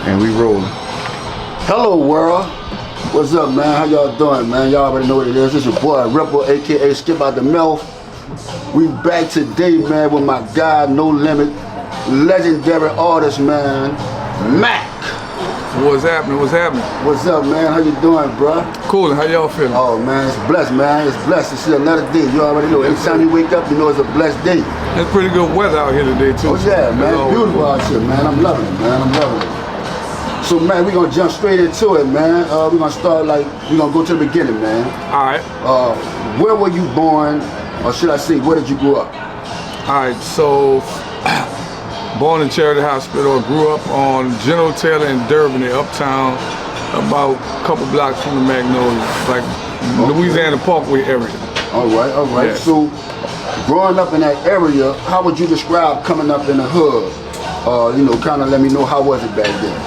And we rolling. Hello world. What's up, man? How y'all doing, man? Y'all already know what it is. It's your boy Rippa, aka Skip Out the Mouth. We back today, man, with my guy, NoLimit, legendary artist, man, Mac. What's happening? What's happening? What's up, man? How you doing, bruh? Cool. How y'all feeling? Oh, man, it's blessed, man. It's blessed to see another day. You already know. Anytime you wake up, you know it's a blessed day. It's pretty good weather out here today, too. Oh, yeah, man. It's beautiful out here, man. I'm loving it, man. I'm loving it. So, man, we're going to jump straight into it, man. We're going to start, we're going to go to the beginning, man. All right. Where were you born, or should I say, where did you grow up? All right, so born in Charity Hospital, grew up on General Taylor in Durban, in Uptown, about a couple blocks from the Magnolia, like Louisiana Parkway area. All right, all right. Yes. So, growing up in that area, how would you describe coming up in the hood? You know, kind of let me know, how was it back then?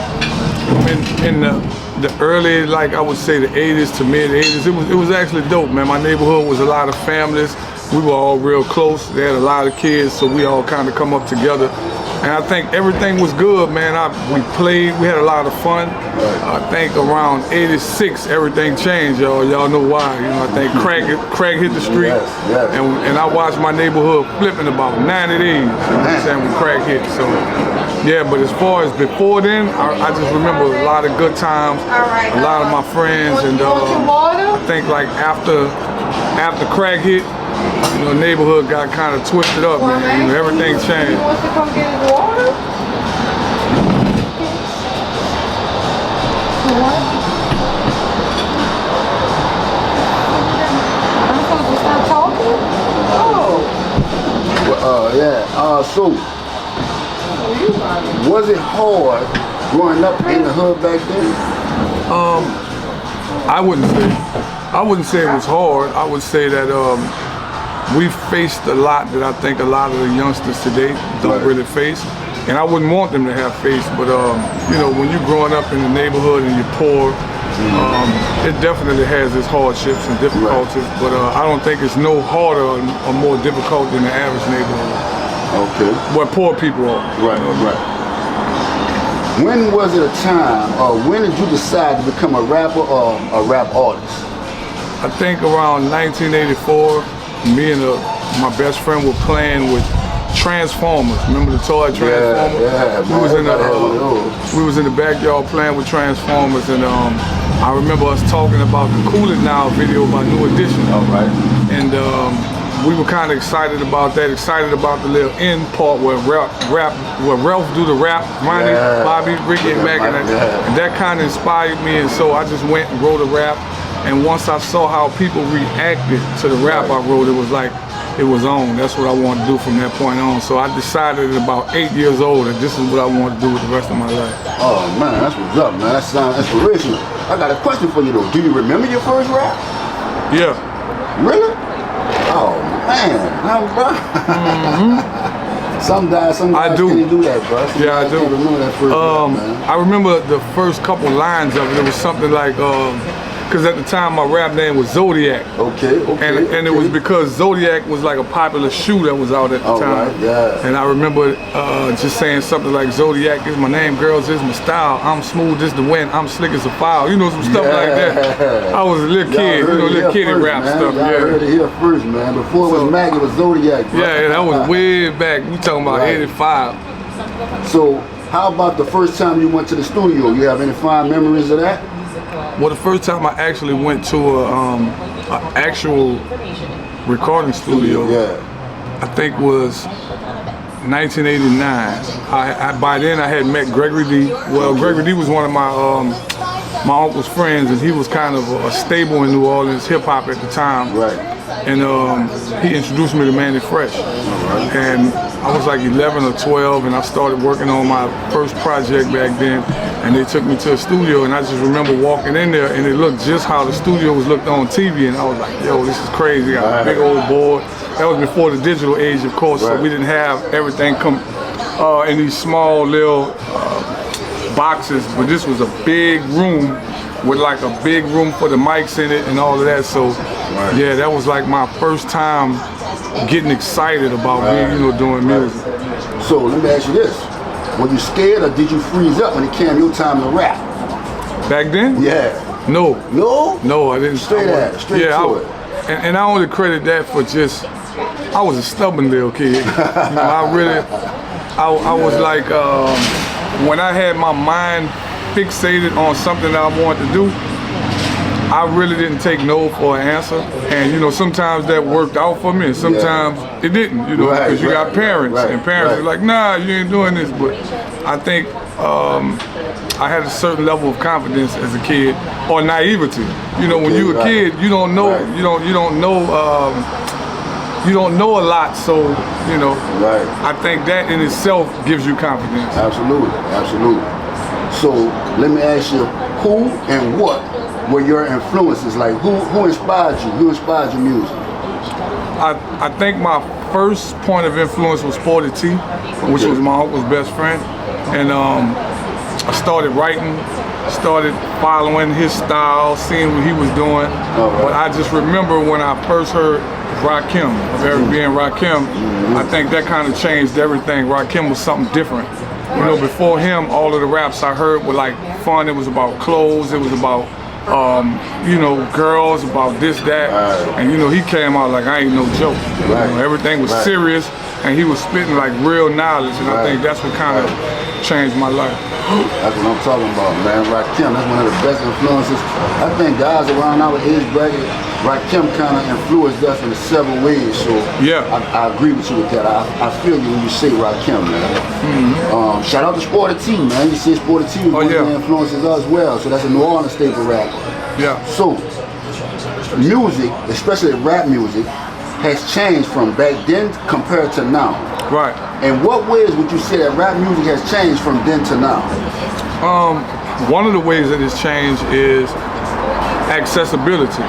In the early, I would say the 80s to mid 80s, it was actually dope, man. My neighborhood was a lot of families. We were all real close. They had a lot of kids, so we all kind of come up together. And I think everything was good, man. We played, we had a lot of fun. I think around 86, everything changed, y'all. Y'all know why. You know, I think crack hit the street. Yes. And I watched my neighborhood flipping about 90 days, you know what I'm saying, when crack hit. So, yeah, but as far as before then, I just remember a lot of good times, a lot of my friends, and I think after crack hit, you know, the neighborhood got kind of twisted up, man. You know, everything changed. He wants to come get his water? What? I'm supposed to stop talking? Oh. Yeah. So, was it hard growing up in the hood back then? I wouldn't say it was hard. I would say that we faced a lot that I think a lot of the youngsters today don't really face, and I wouldn't want them to have faced. But you know, when you're growing up in the neighborhood and you're poor, it definitely has its hardships and difficulties. But I don't think it's no harder or more difficult than the average neighborhood. Okay. Where poor people are. Right. When was it a time, or when did you decide to become a rapper or a rap artist? I think around 1984, me and my best friend were playing with Transformers. Remember the toy Transformers? Yeah, we was in the backyard playing with Transformers, and I remember us talking about the Cool It Now video by New Edition. All right. And we were kind of excited about that, excited about the little end part where Ralph do the rap, Ronnie, Bobby, Ricky, and Mac, and that kind of inspired me, and so I just went and wrote a rap. And once I saw how people reacted to the rap I wrote, it was like, it was on. That's what I wanted to do from that point on. So I decided at about 8 years old that this is what I want to do with the rest of my life. Oh man, that's what's up, man. That sounds inspirational. I got a question for you though. Do you remember your first rap? Yeah. Really? Oh man, Some guys can't do that, bro. Yeah, I do. Remember that first rap, man. I remember the first couple lines of it. It was something like, because at the time my rap name was Zodiac. Okay. And it was because Zodiac was like a popular shoe that was out at the time. Right, yeah. And I remember just saying something like, Zodiac is my name, girls is my style. I'm smooth as the wind, I'm slick as a file. You know, some stuff like that. I was a little kid, you know, little kiddie rap stuff. I heard it here first, man. Before it was Mac, it was Zodiac. Bro. Yeah, that was way back. We talking about 85. So, how about the first time you went to the studio? You have any fond memories of that? Well, the first time I actually went to an actual recording studio, I think was 1989. By then I had met Gregory D. Well, Gregory D was one of my uncle's friends, and he was kind of a stable in New Orleans hip hop at the time. Right. And he introduced me to Manny Fresh. And I was like 11 or 12, and I started working on my first project back then. And they took me to a studio, and I just remember walking in there, and it looked just how the studios looked on TV, and I was like, yo, this is crazy. I got a big old board. That was before the digital age, of course, so we didn't have everything come in these small little boxes, but this was a big room with like a big room for the mics in it and all of that. So yeah, that was like my first time getting excited about being, doing music. So let me ask you this. Were you scared or did you freeze up when it came your time to rap? Back then? Yeah. No. No? No, I didn't. Straight to it. And I only credit that for just, I was a stubborn little kid. You know, I was like, when I had my mind fixated on something that I wanted to do, I really didn't take no for an answer. And you know, sometimes that worked out for me, and sometimes it didn't, you know, because you got parents, and parents are like, nah, you ain't doing this. But I think I had a certain level of confidence as a kid, or naivety. You know, when you're a kid, you don't know, you don't know a lot, so you know. I think that in itself gives you confidence. Absolutely, absolutely. So let me ask you, who and what were your influences? Like, who inspired you? Who inspired your music? I think my first point of influence was Sporty T, which was my uncle's best friend, and I started writing, started following his style, seeing what he was doing. But I just remember when I first heard Rakim, of Eric B. and Rakim, I think that kind of changed everything. Rakim was something different. You know, before him, all of the raps I heard were like fun. It was about clothes. It was about, you know, girls, about this, that. And you know, he came out like, I ain't no joke. You know, everything was serious, and he was spitting like real knowledge. And I think that's what kind of changed my life. That's what I'm talking about, man. Rakim, that's one of the best influences. I think guys around our age bracket, Rakim kind of influenced us in several ways. So yeah, I agree with you with that. I feel you when you say Rakim, man. Shout out to Sporty T, man. You see Sporty T was one of the influences as well. So that's a New Orleans staple rapper. Yeah. So music, especially rap music, has changed from back then compared to now. Right. In what ways would you say that rap music has changed from then to now? One of the ways that it's changed is accessibility.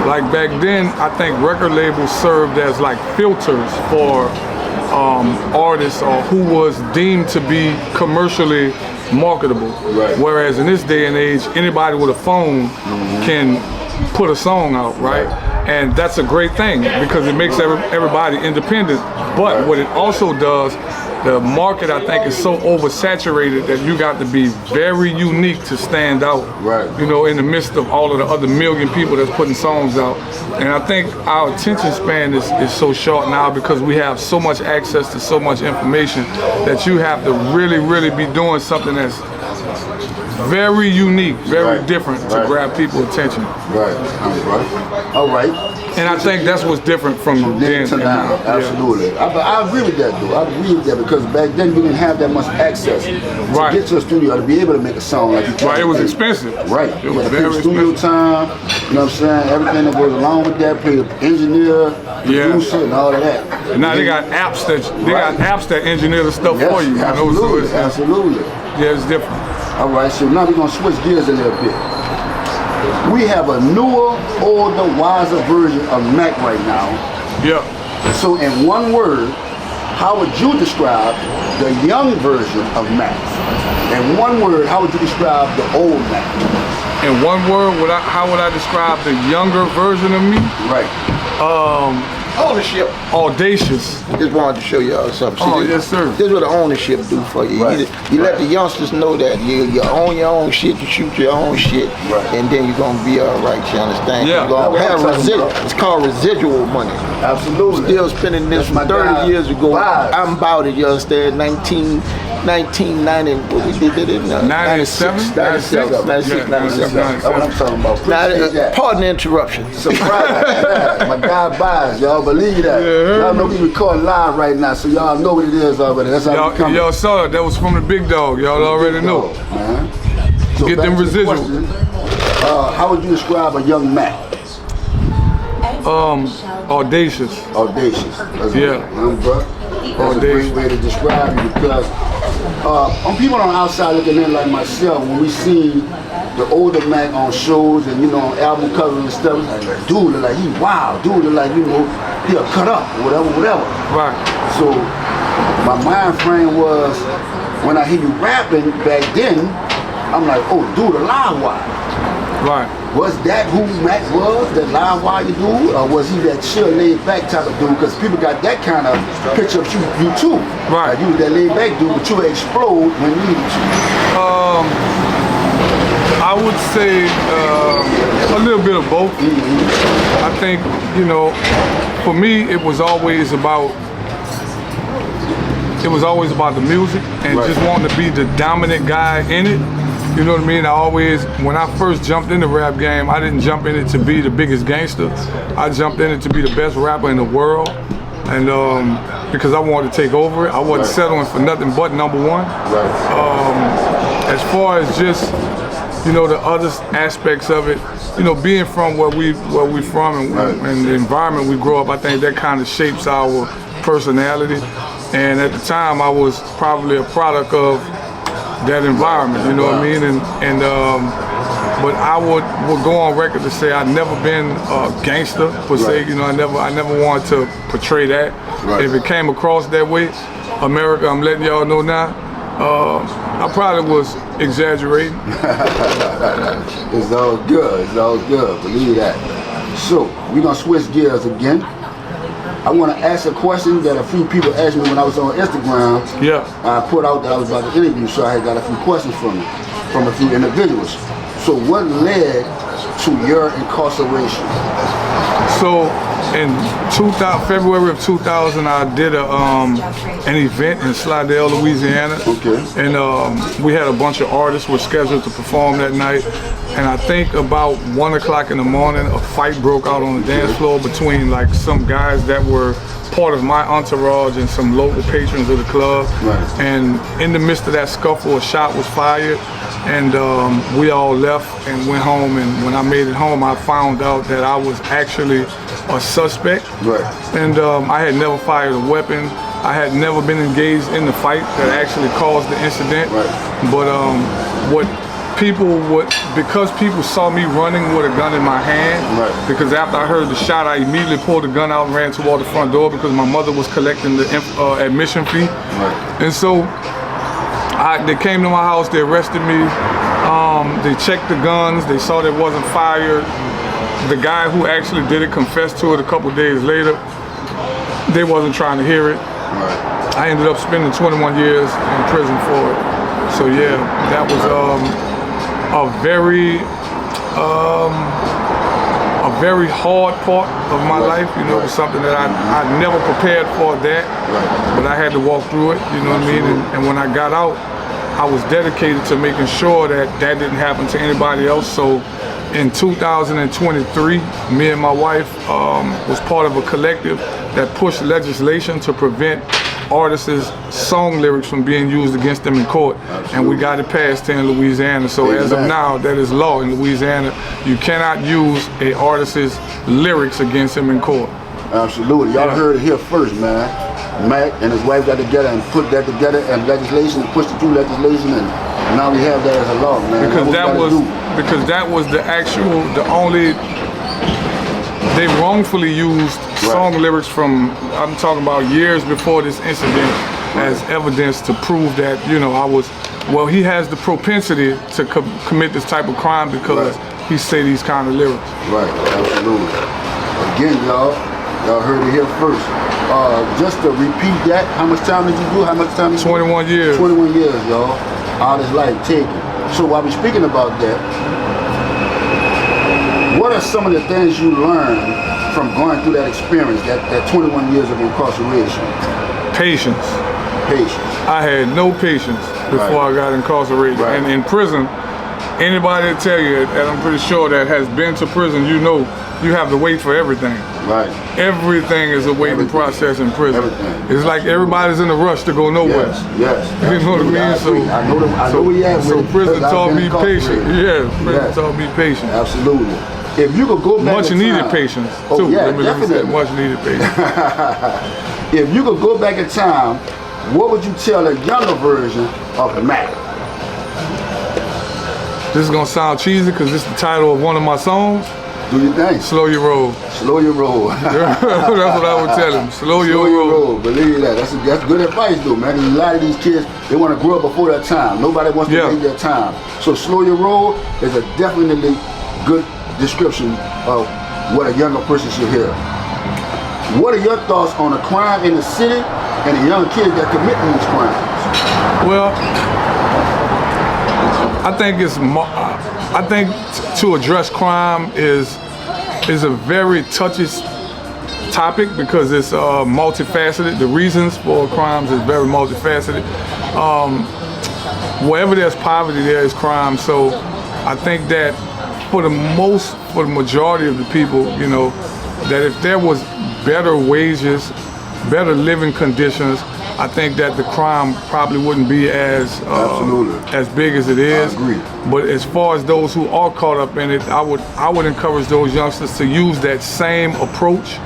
Like back then, I think record labels served as like filters for artists or who was deemed to be commercially marketable. Whereas in this day and age, anybody with a phone can put a song out, right? And that's a great thing because it makes everybody independent. But what it also does, the market I think is so oversaturated that you got to be very unique to stand out. You know, in the midst of all of the other million people that's putting songs out. And I think our attention span is so short now because we have so much access to so much information that you have to really, really be doing something that's very unique, very different to grab people's attention. All right. And I think that's what's different from then to now. Absolutely. I agree with that, though. I agree with that because back then we didn't have that much access to get to a studio to be able to make a song like you can. It was expensive. It was very studio time. You know what I'm saying? Everything that goes along with that, play the engineer, producer, and all of that. And now they got apps that engineer the stuff for you. Absolutely. Absolutely. Yeah, it's different. All right, so now we're gonna switch gears a little bit. We have a newer, older, wiser version of Mac right now. So in one word, how would you describe the young version of Mac? In one word, how would you describe the old Mac? In one word, how would I describe the younger version of me? Ownership. Audacious. Just wanted to show y'all something. See, yes, sir. This is what the ownership do for you. You let the youngsters know that you own your own shit, you shoot your own shit, and then you're gonna be all right. You understand? You're gonna have residual. It's called residual money. Absolutely. Still spending this from 30 years ago. I'm about it. You understand? 1990. What we did it in 96. That's what I'm talking about. Now, pardon the interruption. Surprise. My guy buys, y'all believe that. Y'all know we recording live right now, so y'all know what it is already. That's how we come. Y'all saw it. That was from the big dog. Y'all already know. So get them residuals. How would you describe a young Mac? Audacious. Audacious. That's a great way to describe you because on people on the outside looking in like myself, when we see the older Mac on shows and on album covers and stuff, like, dude look like he wild, dude look like he'll cut up, whatever. So my mind frame was when I hear you rapping back then, I'm like, oh dude, a live wire. Right. Was that who Mac was, that live wire dude, or was he that chill, laid back type of dude? Because people got that kind of picture of you too. Right. Like you was that laid back dude, but you would explode when needed to. I would say a little bit of both. I think, you know, for me, it was always about the music and just wanting to be the dominant guy in it. You know what I mean? When I first jumped in the rap game, I didn't jump in it to be the biggest gangster. I jumped in it to be the best rapper in the world. And because I wanted to take over it, I wasn't settling for nothing but number one. As far as just, you know, the other aspects of it, you know, being from where we from and the environment we grow up, I think that kind of shapes our personality. And at the time, I was probably a product of that environment, you know what I mean? But I would go on record to say I've never been a gangster per se. You know, I never wanted to portray that. If it came across that way, America, I'm letting y'all know now, I probably was exaggerating. It's all good. It's all good. Believe that. So we're gonna switch gears again. I want to ask a question that a few people asked me when I was on Instagram. Yeah. I put out that I was about to interview, so I had got a few questions from a few individuals. So what led to your incarceration? So in February of 2000, I did an event in Slidell, Louisiana. Okay. And we had a bunch of artists were scheduled to perform that night. And I think about 1 o'clock in the morning, a fight broke out on the dance floor between like some guys that were part of my entourage and some local patrons of the club. And in the midst of that scuffle, a shot was fired. And we all left and went home. And when I made it home, I found out that I was actually a suspect. And I had never fired a weapon. I had never been engaged in the fight that actually caused the incident. But because people saw me running with a gun in my hand, because after I heard the shot, I immediately pulled the gun out and ran toward the front door because my mother was collecting the admission fee. And so they came to my house, they arrested me, they checked the guns, they saw that it wasn't fired. The guy who actually did it confessed to it a couple days later. They wasn't trying to hear it. I ended up spending 21 years in prison for it. So yeah, that was a very hard part of my life. You know, it was something that I never prepared for that, but I had to walk through it, you know what I mean? And when I got out, I was dedicated to making sure that that didn't happen to anybody else. So in 2023, me and my wife was part of a collective that pushed legislation to prevent artists' song lyrics from being used against them in court. And we got it passed here in Louisiana. So as of now, that is law in Louisiana. You cannot use an artist's lyrics against him in court. Absolutely. Y'all heard it here first, man. Mac and his wife got together and put that together and legislation, and pushed it through legislation, and now we have that as a law, man. Because that was the only, they wrongfully used song lyrics from, I'm talking about years before this incident, as evidence to prove that, you know, he has the propensity to commit this type of crime because he say these kind of lyrics. Absolutely. Again, y'all heard it here first. Just to repeat that, how much time did you do? 21 years. 21 years, y'all. All his life taken. So while we're speaking about that, what are some of the things you learned from going through that experience, that 21 years of incarceration? Patience. I had no patience before I got incarcerated. And in prison, anybody that tell you, and I'm pretty sure that has been to prison, you know, you have to wait for everything. Everything is a waiting process in prison. It's like everybody's in a rush to go nowhere. You know what I mean? I know where you at. So prison taught me patience. Prison taught me patience. Absolutely. If you could go back much needed patience too. Definitely. Much needed patience. If you could go back in time, what would you tell a younger version of Mac? This is gonna sound cheesy because this is the title of one of my songs. Do you think? Slow your roll. Slow your roll. That's what I would tell him. Slow your roll. Believe that. That's good advice, though, man. A lot of these kids, they want to grow up before their time. Nobody wants to wait their time. So slow your roll is a definitely good description of what a younger person should hear. What are your thoughts on the crime in the city and the young kids that commit these crimes? Well, I think to address crime is a very touchy topic because it's multifaceted. The reasons for crimes is very multifaceted. Wherever there's poverty, there is crime. So I think that for the majority of the people, you know, that if there was better wages, better living conditions, I think that the crime probably wouldn't be as big as it is. I agree. But as far as those who are caught up in it, I would encourage those youngsters to use that same approach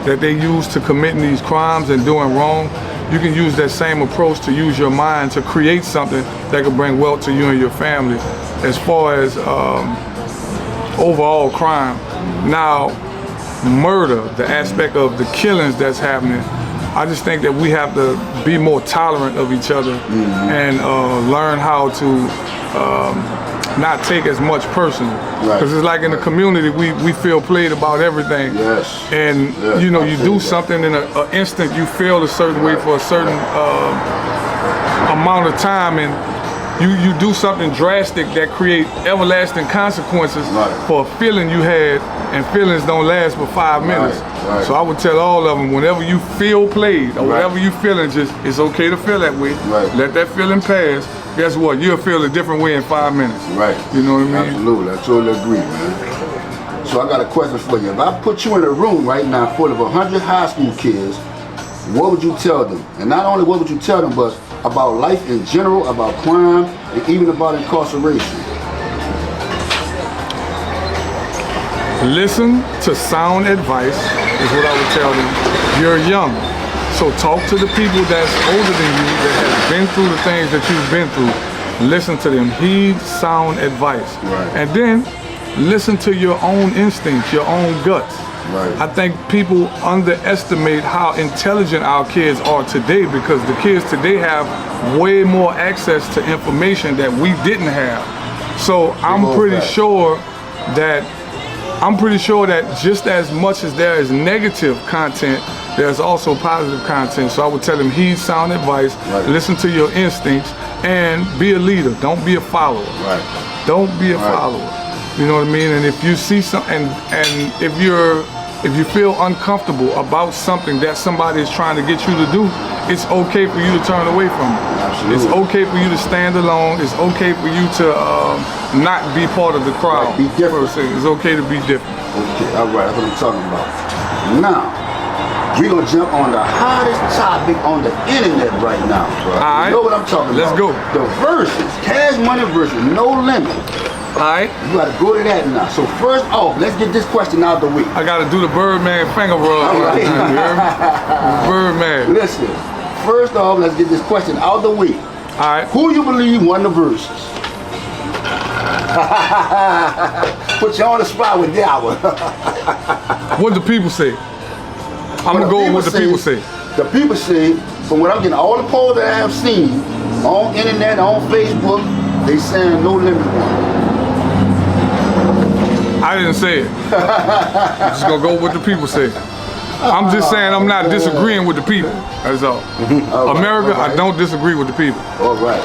that they use to committing these crimes and doing wrong. You can use that same approach to use your mind to create something that could bring wealth to you and your family. As far as overall crime, now murder, the aspect of the killings that's happening, I just think that we have to be more tolerant of each other and learn how to not take as much personal. Because it's like in the community, we feel played about everything. Yes. And you know, you do something in an instant, you feel a certain way for a certain amount of time, and you do something drastic that create everlasting consequences for a feeling you had, and feelings don't last but 5 minutes. So I would tell all of them, whenever you feel played or whatever you feeling, just it's okay to feel that way. Let that feeling pass. Guess what? You'll feel a different way in 5 minutes. You know what I mean? Absolutely. I totally agree, man. So I got a question for you. If I put you in a room right now full of 100 high school kids, what would you tell them? And not only what would you tell them, but about life in general, about crime, and even about incarceration. Listen to sound advice is what I would tell them. You're young, so talk to the people that's older than you, that have been through the things that you've been through. Listen to them, heed sound advice. And then listen to your own instincts, your own guts. I think people underestimate how intelligent our kids are today, because the kids today have way more access to information that we didn't have. So I'm pretty sure that just as much as there is negative content, there's also positive content. So I would tell them, heed sound advice, listen to your instincts, and be a leader. Don't be a follower. Don't be a follower. You know what I mean? And if you see something, and if you feel uncomfortable about something that somebody is trying to get you to do, it's okay for you to turn away from it. It's okay for you to stand alone. It's okay for you to not be part of the crowd. Be different. It's okay to be different. Okay, all right, that's what I'm talking about. Now, we're gonna jump on the hottest topic on the internet right now, bro. You know what I'm talking about? Let's go. The verses, Cash Money versus No Limit. Alright. You gotta go to that now. So first off, let's get this question out of the way. I gotta do the Birdman finger rub right now, you hear me? Birdman. Listen, first off, let's get this question out of the way. Alright. Who you believe won the verses? Put you on the spot with that one. What do people say? I'm gonna go with what the people say. The people say, from what I'm getting, all the polls that I have seen on internet, on Facebook, they saying No Limit won. I didn't say it. I'm just gonna go with what the people say. I'm just saying I'm not disagreeing with the people. That's all. America, I don't disagree with the people. All right.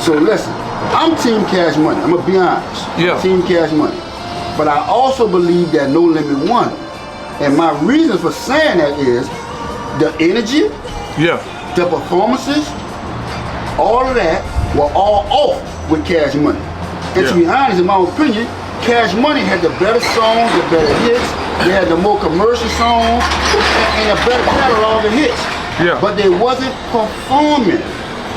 So listen, I'm Team Cash Money. I'm gonna be honest. Team Cash Money. But I also believe that No Limit won. And my reason for saying that is the energy, the performances, all of that were all off with Cash Money. And to be honest, in my opinion, Cash Money had the better songs, the better hits. They had the more commercial songs and a better catalog of hits. But they wasn't performing.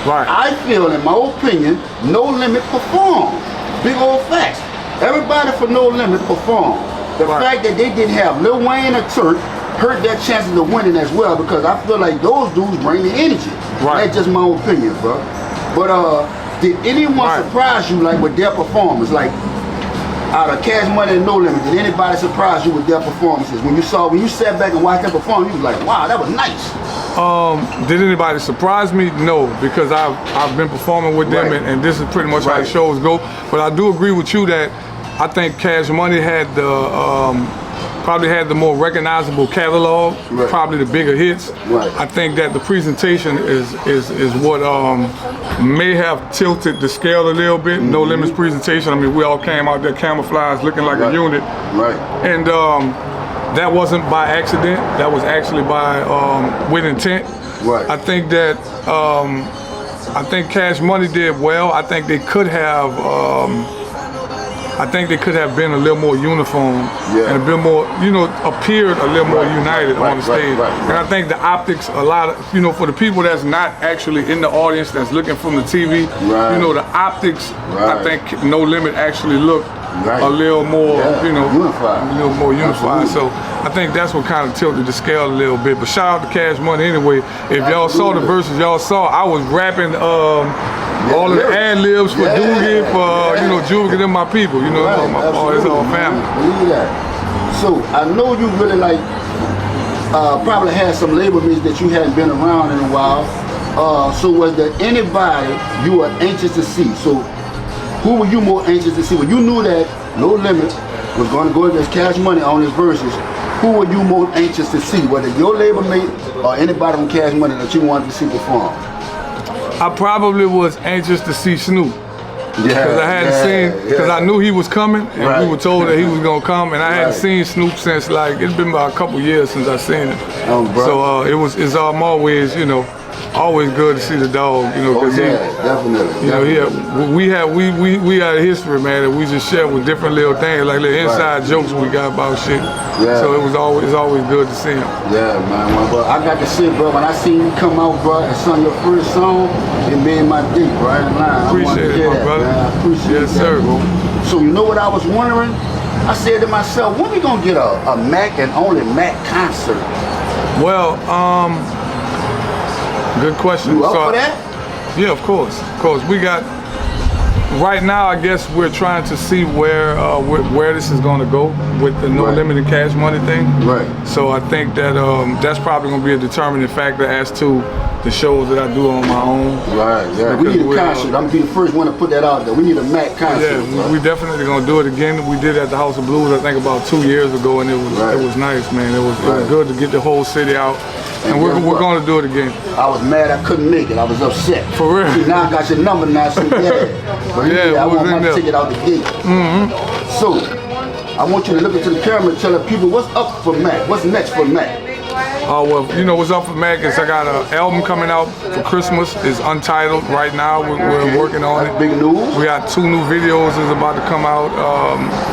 I feel, in my opinion, No Limit performed. Big old facts. Everybody for No Limit performed. The fact that they didn't have Lil Wayne or Turk hurt their chances of winning as well, because I feel like those dudes bring the energy. That's just my opinion, bro. But did anyone surprise you like with their performance? Like, out of Cash Money and No Limit, did anybody surprise you with their performances? When you sat back and watched them perform, you was like, wow, that was nice. Did anybody surprise me? No, because I've been performing with them, and this is pretty much how the shows go. But I do agree with you that I think Cash Money had the probably had the more recognizable catalog, probably the bigger hits. I think that the presentation is what may have tilted the scale a little bit. No Limit's presentation. I mean, we all came out there camouflaged, looking like a unit. And that wasn't by accident. That was actually by with intent. I think that I think Cash Money did well. I think they could have. I think they could have been a little more uniform and a bit more, appeared a little more united on the stage. And I think the optics, a lot of, for the people that's not actually in the audience, that's looking from the TV, the optics, I think No Limit actually looked a little more, unified. A little more unified. So I think that's what kind of tilted the scale a little bit. But shout out to Cash Money anyway. If y'all saw the verses, y'all saw I was rapping all of the ad-libs for Doogie, for Juvigan and my people, it's all family. Believe that. So I know you really probably had some labor mates that you hadn't been around in a while. So was there anybody you were anxious to see? So who were you more anxious to see? When you knew that No Limit was going to go against Cash Money on his verses, who were you more anxious to see? Whether your labor mate or anybody from Cash Money that you wanted to see perform? I probably was anxious to see Snoop. Because I hadn't seen, because I knew he was coming, and we were told that he was gonna come, and I hadn't seen Snoop since it's been about a couple years since I seen him. So it's always good to see the dog, because definitely. We had a history, man, that we just share with different little things, like little inside jokes we got about shit. So it's always good to see him. Yeah, man. But I got to see, bro. When I seen you come out, bro, and sung your first song, it made my day, bro. Appreciate it, my brother. Man. I appreciate yes, sir. Bro. So you know what I was wondering? I said to myself, when we gonna get a Mac and only Mac concert? Well, good question. You up for that? Yeah, of course. We got, right now I guess we're trying to see where this is going to go with the No Limit and Cash Money thing. So I think that that's probably going to be a determining factor as to the shows that I do on my own. We need a concert. I'm going to be the first one to put that out there. We need a Mac concert. Yeah, we definitely going to do it again. We did it at the House of Blues, I think about 2 years ago, and it was nice, man. It was good to get the whole city out. And we're going to do it again. I was mad I couldn't make it. I was upset. For real. See, now I got your number now, so But I want my ticket out the gate. So, I want you to look into the camera and tell the people what's up for Mac. What's next for Mac? Well, what's up for Mac is I got an album coming out for Christmas. It's untitled right now. We're working on it. Big news. We got 2 new videos is about to come out.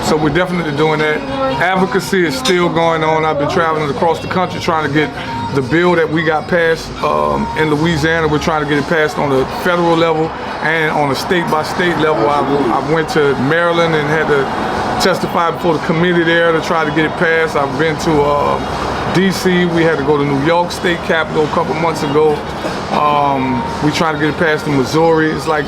So we're definitely doing that. Advocacy is still going on. I've been traveling across the country trying to get the bill that we got passed in Louisiana. We're trying to get it passed on the federal level and on a state-by-state level. I went to Maryland and had to testify before the committee there to try to get it passed. I've been to DC, we had to go to New York State Capitol a couple months ago. We trying to get it passed in Missouri. It's like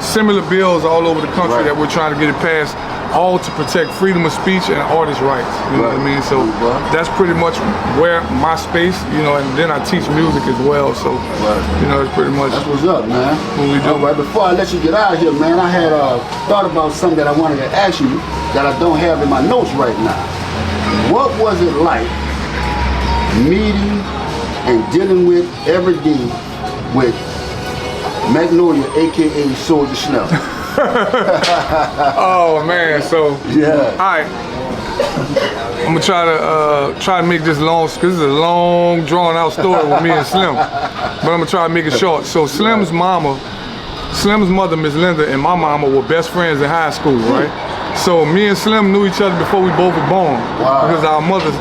similar bills all over the country that we're trying to get it passed, all to protect freedom of speech and artist rights. You know what I mean? So that's pretty much where my space, and then I teach music as well. So, it's pretty much that's what's up, man. What we do. All right, before I let you get out of here, man, I had thought about something that I wanted to ask you that I don't have in my notes right now. What was it like meeting and dealing with every day with Magnolia, aka Soldier Snell? Oh man, so all right. I'm gonna try to make this long, because this is a long, drawn out story with me and Slim. But I'm gonna try to make it short. So Slim's mother, Miss Linda, and my mama were best friends in high school, right? So me and Slim knew each other before we both were born, because our mothers,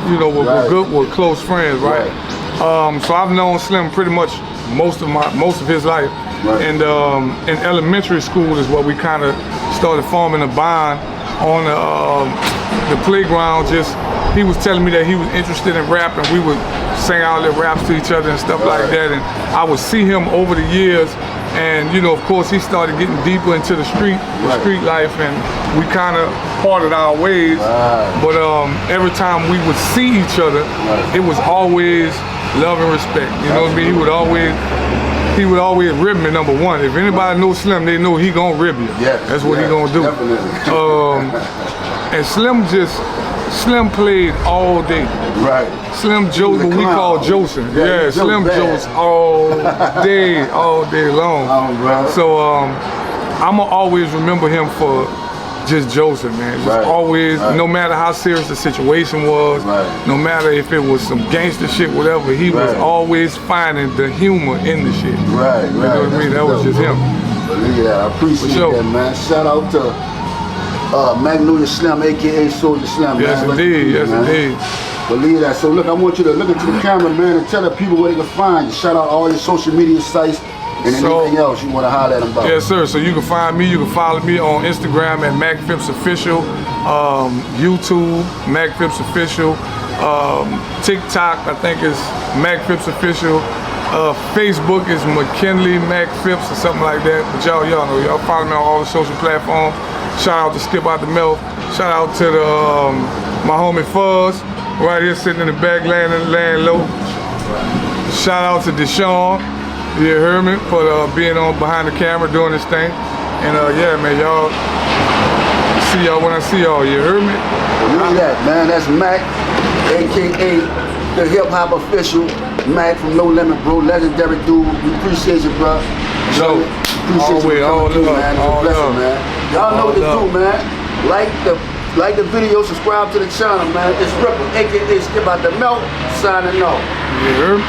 were close friends, right? So I've known Slim pretty much most of his life. And in elementary school is where we kind of started forming a bond on the playground. He was telling me that he was interested in rap, and we would sing our little raps to each other and stuff like that. And I would see him over the years, and of course he started getting deeper into the street life, and we kind of parted our ways. But every time we would see each other, it was always love and respect. You know what I mean? He would always he would always rib me, number one. If anybody knows Slim, they know he gonna rib you. Yes, that's what he gonna do. Definitely. And Slim played all day. Right. Slim Joe, what we call Joseph. Yeah, Slim Joe's all day long. So I'ma always remember him for just Joseph, man. Just always, no matter how serious the situation was, no matter if it was some gangster shit, whatever, he was always finding the humor in the shit. Right. You know what I mean? That was just him. Believe that. I appreciate that, man. Shout out to Magnolia Slim, aka Soldier Slim. Yes, man. indeed. Yes, indeed. Believe that. So look, I want you to look into the camera, man, and tell the people where they can find you. Shout out all your social media sites and anything else you want to holler at them about. Yes, sir. So you can find me. You can follow me on Instagram at MacPhipsOfficial, YouTube MacPhipsOfficial, TikTok I think is MacPhipsOfficial. Facebook is McKinley MacPhips or something like that. But y'all know, y'all follow me on all the social platforms. Shout out to Skip Out the Mouth. Shout out to the my homie Fuzz, right here sitting in the back laying low. Shout out to Deshaun, you heard me, for being on behind the camera doing this thing. And yeah, man, y'all see y'all when I see y'all. You heard me? Look at that, man. That's Mac, aka the Hip Hop Official. Mac from No Limit, bro. Legendary dude. We appreciate you, bro. So, appreciate you all coming through, man. It's a blessing, love. man. Y'all know what to do, man. Like the video, subscribe to the channel, man. It's Rippa, aka Skip Out the Mouth, signing off. You heard me?